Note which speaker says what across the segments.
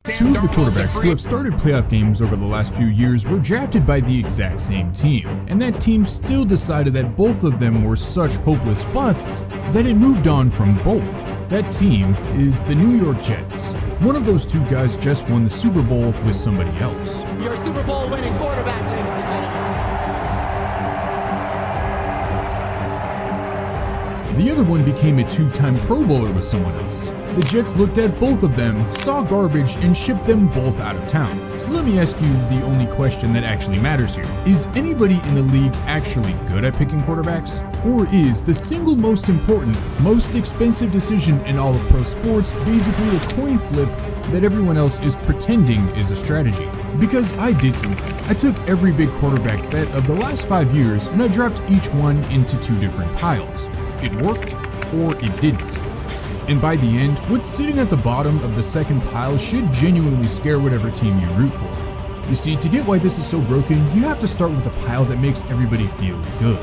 Speaker 1: Two of the quarterbacks who have started playoff games over the last few years were drafted by the exact same team, and that team still decided that both of them were such hopeless busts that it moved on from both. That team is the New York Jets. One of those two guys just won the Super Bowl with somebody else.
Speaker 2: Your Super Bowl winning quarterback, ladies and gentlemen.
Speaker 1: The other one became a two-time Pro Bowler with someone else. The Jets looked at both of them, saw garbage, and shipped them both out of town. So let me ask you the only question that actually matters here. Is anybody in the league actually good at picking quarterbacks? Or is the single most important, most expensive decision in all of pro sports basically a coin flip that everyone else is pretending is a strategy? Because I did something. I took every big quarterback bet of the last 5 years and I dropped each one into two different piles. It worked, or it didn't. And by the end, what's sitting at the bottom of the second pile should genuinely scare whatever team you root for. You see, to get why this is so broken, you have to start with a pile that makes everybody feel good.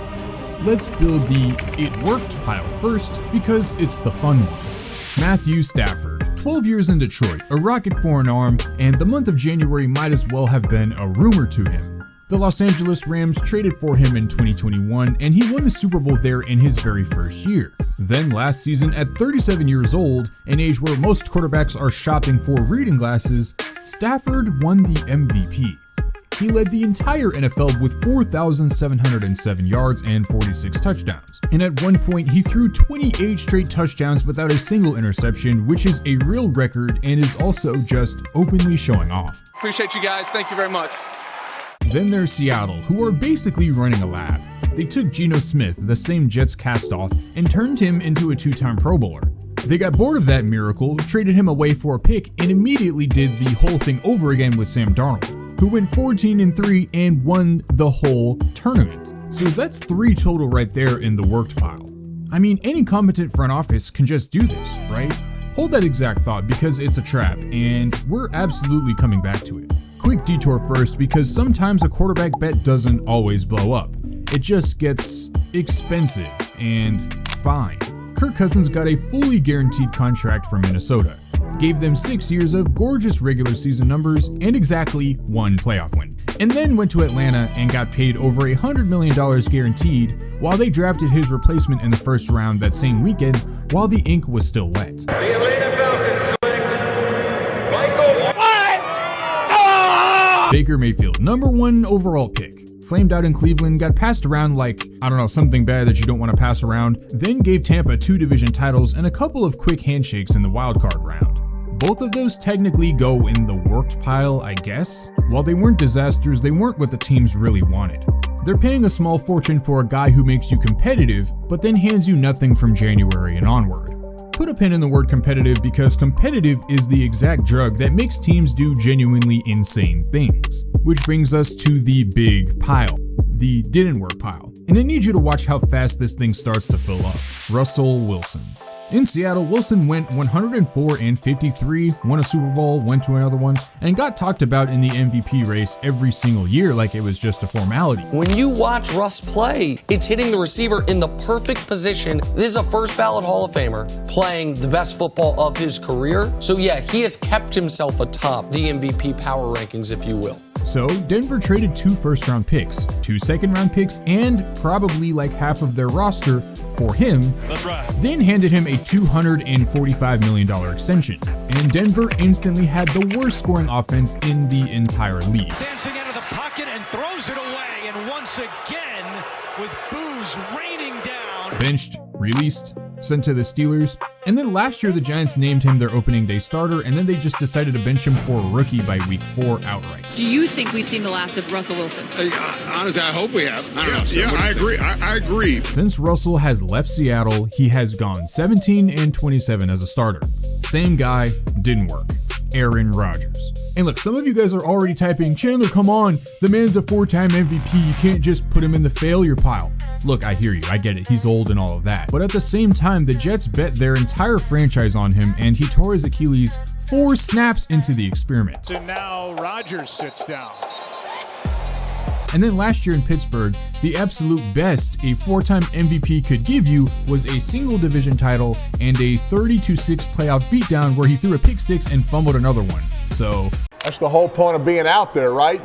Speaker 1: Let's build the "it worked" pile first, because it's the fun one. Matthew Stafford, 12 years in Detroit, a rocket for an arm, and the month of January might as well have been a rumor to him. The Los Angeles Rams traded for him in 2021, and he won the Super Bowl there in his very first year. Then last season, at 37 years old, an age where most quarterbacks are shopping for reading glasses, Stafford won the MVP. He led the entire NFL with 4,707 yards and 46 touchdowns. And at one point, he threw 28 straight touchdowns without a single interception, which is a real record and is also just openly showing off.
Speaker 3: Appreciate you guys. Thank you very much.
Speaker 1: Then there's Seattle, who are basically running a lab. They took Geno Smith, the same Jets cast-off, and turned him into a two-time Pro Bowler. They got bored of that miracle, traded him away for a pick, and immediately did the whole thing over again with Sam Darnold, who went 14-3 and won the whole tournament. So that's 3 total right there in the worked pile. I mean, any competent front office can just do this, right? Hold that exact thought because it's a trap, and we're absolutely coming back to it. Quick detour first, because sometimes a quarterback bet doesn't always blow up. It just gets expensive and fine. Kirk Cousins got a fully guaranteed contract from Minnesota, gave them 6 years of gorgeous regular season numbers and exactly 1 playoff win, and then went to Atlanta and got paid over $100 million guaranteed while they drafted his replacement in the first round that same weekend while the ink was still wet.
Speaker 4: The Atlanta Falcons select Michael
Speaker 1: Baker Mayfield, number 1 overall pick. Flamed out in Cleveland, got passed around like, I don't know, something bad that you don't want to pass around, then gave Tampa 2 division titles and a couple of quick handshakes in the wildcard round. Both of those technically go in the worked pile, I guess. While they weren't disasters, they weren't what the teams really wanted. They're paying a small fortune for a guy who makes you competitive, but then hands you nothing from January and onward. Put a pin in the word competitive because competitive is the exact drug that makes teams do genuinely insane things. Which brings us to the big pile, the didn't work pile. And I need you to watch how fast this thing starts to fill up. Russell Wilson. In Seattle, Wilson went 104-53, won a Super Bowl, went to another one, and got talked about in the MVP race every single year like it was just a formality.
Speaker 5: When you watch Russ play, it's hitting the receiver in the perfect position. This is a first ballot Hall of Famer playing the best football of his career. So yeah, he has kept himself atop the MVP power rankings, if you will.
Speaker 1: So Denver traded 2 first-round picks, 2 second-round picks, and probably like half of their roster for him.
Speaker 6: That's right.
Speaker 1: Then handed him a $245 million extension. And Denver instantly had the worst scoring offense in the entire league.
Speaker 6: Dancing out of the pocket and throws it away. And once again, with boos raining down.
Speaker 1: Benched, released, sent to the Steelers. And then last year the Giants named him their opening day starter, and then they just decided to bench him for a rookie by week 4 outright.
Speaker 7: Do you think we've seen the last of Russell Wilson?
Speaker 8: Honestly, I hope we have. I don't know. So I agree. I agree.
Speaker 1: Since Russell has left Seattle, he has gone 17-27 as a starter. Same guy, didn't work. Aaron Rodgers. And look, some of you guys are already typing, Chandler, come on, the man's a 4-time MVP, you can't just put him in the failure pile. Look, I hear you, I get it, he's old and all of that. But at the same time, the Jets bet their entire franchise on him, and he tore his Achilles 4 snaps into the experiment.
Speaker 6: And now Rodgers sits down.
Speaker 1: And then last year in Pittsburgh, the absolute best a 4-time MVP could give you was a single division title and a 30-6 playoff beatdown where he threw a pick 6 and fumbled another one. So
Speaker 9: that's the whole point of being out there, right?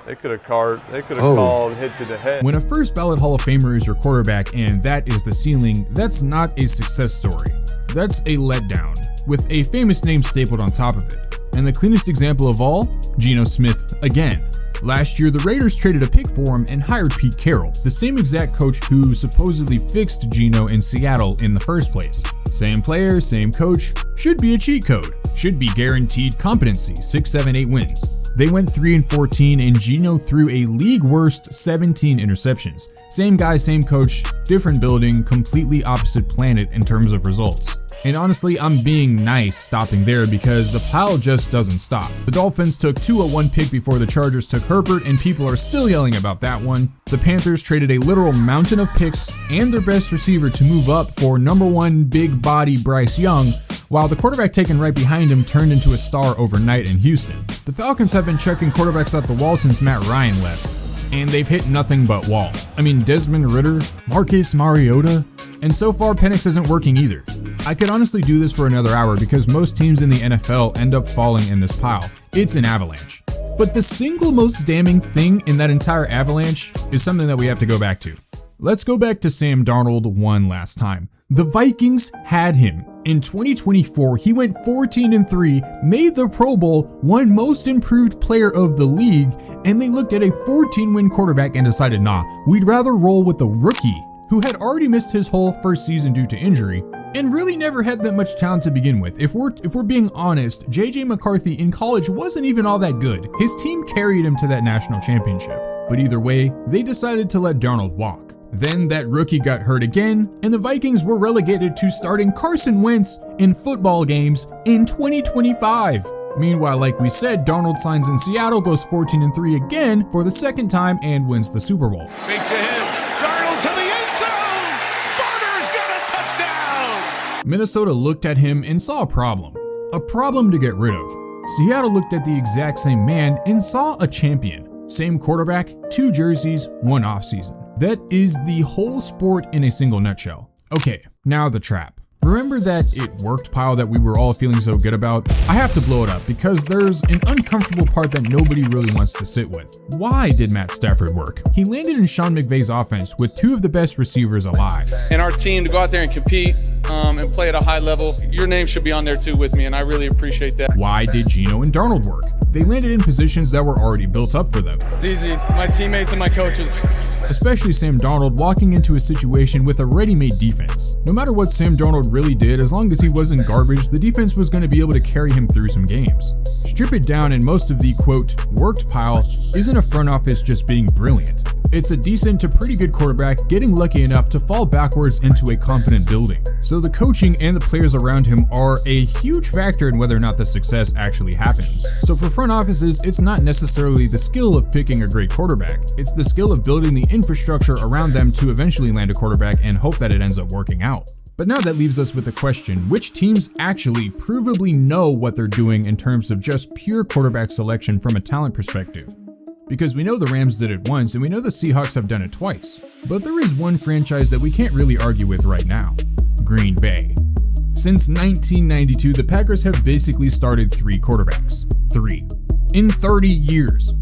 Speaker 10: They could have called hit to the head.
Speaker 1: when a first ballot Hall of Famer is your quarterback and that is the ceiling, that's not a success story. That's a letdown, with a famous name stapled on top of it. And the cleanest example of all, Geno Smith again. Last year, the Raiders traded a pick for him and hired Pete Carroll, the same exact coach who supposedly fixed Geno in Seattle in the first place. Same player, same coach, should be a cheat code, should be guaranteed competency, 6, 7, 8 wins. They went 3-14 and Geno threw a league worst 17 interceptions. Same guy, same coach, different building, completely opposite planet in terms of results. And honestly, I'm being nice stopping there because the pile just doesn't stop. The Dolphins took Tua one pick before the Chargers took Herbert, and people are still yelling about that one. The Panthers traded a literal mountain of picks and their best receiver to move up for #1 big body Bryce Young, while the quarterback taken right behind him turned into a star overnight in Houston. The Falcons have been checking quarterbacks at the wall since Matt Ryan left, and they've hit nothing but wall. I mean, Desmond Ridder, Marcus Mariota, and so far Penix isn't working either. I could honestly do this for another hour because most teams in the NFL end up falling in this pile. It's an avalanche. But the single most damning thing in that entire avalanche is something that we have to go back to. Let's go back to Sam Darnold one last time. The Vikings had him. In 2024, he went 14-3, made the Pro Bowl, won Most Improved Player of the League, and they looked at a 14-win quarterback and decided, nah, we'd rather roll with the rookie, who had already missed his whole first season due to injury, and really never had that much talent to begin with. If we're being honest, JJ McCarthy in college wasn't even all that good. His team carried him to that national championship. But either way, they decided to let Darnold walk. Then that rookie got hurt again, and the Vikings were relegated to starting Carson Wentz in football games in 2025. Meanwhile, like we said, Darnold signs in Seattle, goes 14-3 again for the second time, and wins the Super Bowl.
Speaker 6: Fake to him. Darnold to the end zone. Barber's got a touchdown.
Speaker 1: Minnesota looked at him and saw a problem to get rid of. Seattle looked at the exact same man and saw a champion. Same quarterback, 2 jerseys, 1 offseason. That is the whole sport in a single nutshell. Okay, now the trap. Remember that it worked pile that we were all feeling so good about? I have to blow it up because there's an uncomfortable part that nobody really wants to sit with. Why did Matt Stafford work? He landed in Sean McVay's offense with 2 of the best receivers alive.
Speaker 3: And our team to go out there and compete and play at a high level, your name should be on there too with me, and I really appreciate that.
Speaker 1: Why did Geno and Darnold work? They landed in positions that were already built up for them.
Speaker 10: It's easy. My teammates and my coaches.
Speaker 1: Especially Sam Darnold walking into a situation with a ready-made defense. No matter what Sam Darnold really did, as long as he wasn't garbage, the defense was going to be able to carry him through some games. Strip it down and most of the, quote, worked pile isn't a front office just being brilliant. It's a decent to pretty good quarterback getting lucky enough to fall backwards into a competent building. So the coaching and the players around him are a huge factor in whether or not the success actually happens. So for front offices, it's not necessarily the skill of picking a great quarterback. It's the skill of building the infrastructure around them to eventually land a quarterback and hope that it ends up working out. But now that leaves us with the question, which teams actually provably know what they're doing in terms of just pure quarterback selection from a talent perspective? Because we know the Rams did it once and we know the Seahawks have done it twice. But there is one franchise that we can't really argue with right now: Green Bay. Since 1992, the Packers have basically started 3 quarterbacks. 3. In 30 years.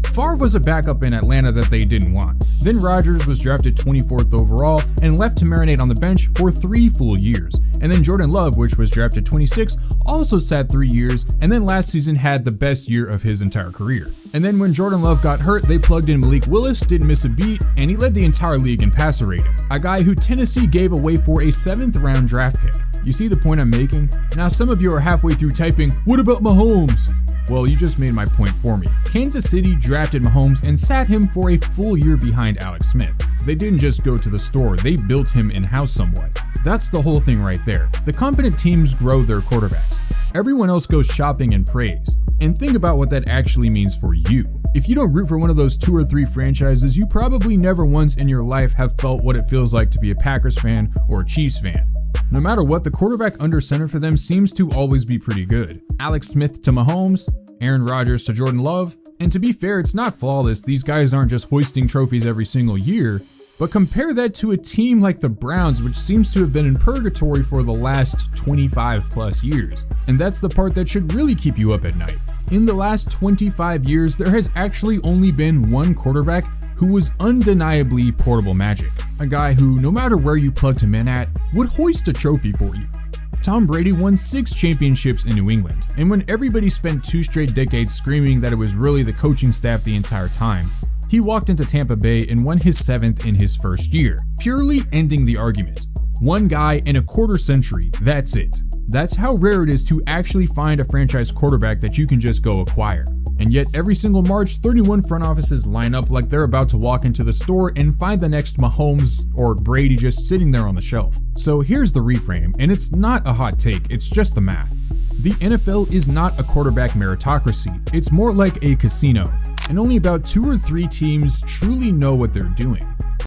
Speaker 1: Favre was a backup in Atlanta that they didn't want. Then Rodgers was drafted 24th overall and left to marinate on the bench for 3 full years. And then Jordan Love, which was drafted 26th, also sat 3 years, and then last season had the best year of his entire career. And then when Jordan Love got hurt, they plugged in Malik Willis, didn't miss a beat, and he led the entire league in passer rating. A guy who Tennessee gave away for a 7th round draft pick. You see the point I'm making? Now some of you are halfway through typing, "What about Mahomes?" Well, you just made my point for me. Kansas City drafted Mahomes and sat him for a full year behind Alex Smith. They didn't just go to the store, they built him in-house somewhat. That's the whole thing right there. The competent teams grow their quarterbacks. Everyone else goes shopping and praise. And think about what that actually means for you. If you don't root for one of those 2 or 3 franchises, you probably never once in your life have felt what it feels like to be a Packers fan or a Chiefs fan. No matter what, the quarterback under center for them seems to always be pretty good. Alex Smith to Mahomes, Aaron Rodgers to Jordan Love, and to be fair, it's not flawless. These guys aren't just hoisting trophies every single year, But compare that to a team like the Browns, which seems to have been in purgatory for the last 25 plus years. And that's the part that should really keep you up at night. In the last 25 years, there has actually only been one quarterback who was undeniably portable magic. A guy who, no matter where you plugged him in at, would hoist a trophy for you. Tom Brady won 6 championships in New England, and when everybody spent 2 straight decades screaming that it was really the coaching staff the entire time, he walked into Tampa Bay and won his 7th in his first year, purely ending the argument. One guy in a quarter century, that's it. That's how rare it is to actually find a franchise quarterback that you can just go acquire. And yet every single March, 31 front offices line up like they're about to walk into the store and find the next Mahomes or Brady just sitting there on the shelf. So here's the reframe, and it's not a hot take, it's just the math. The NFL is not a quarterback meritocracy, it's more like a casino, and only about 2 or 3 teams truly know what they're doing.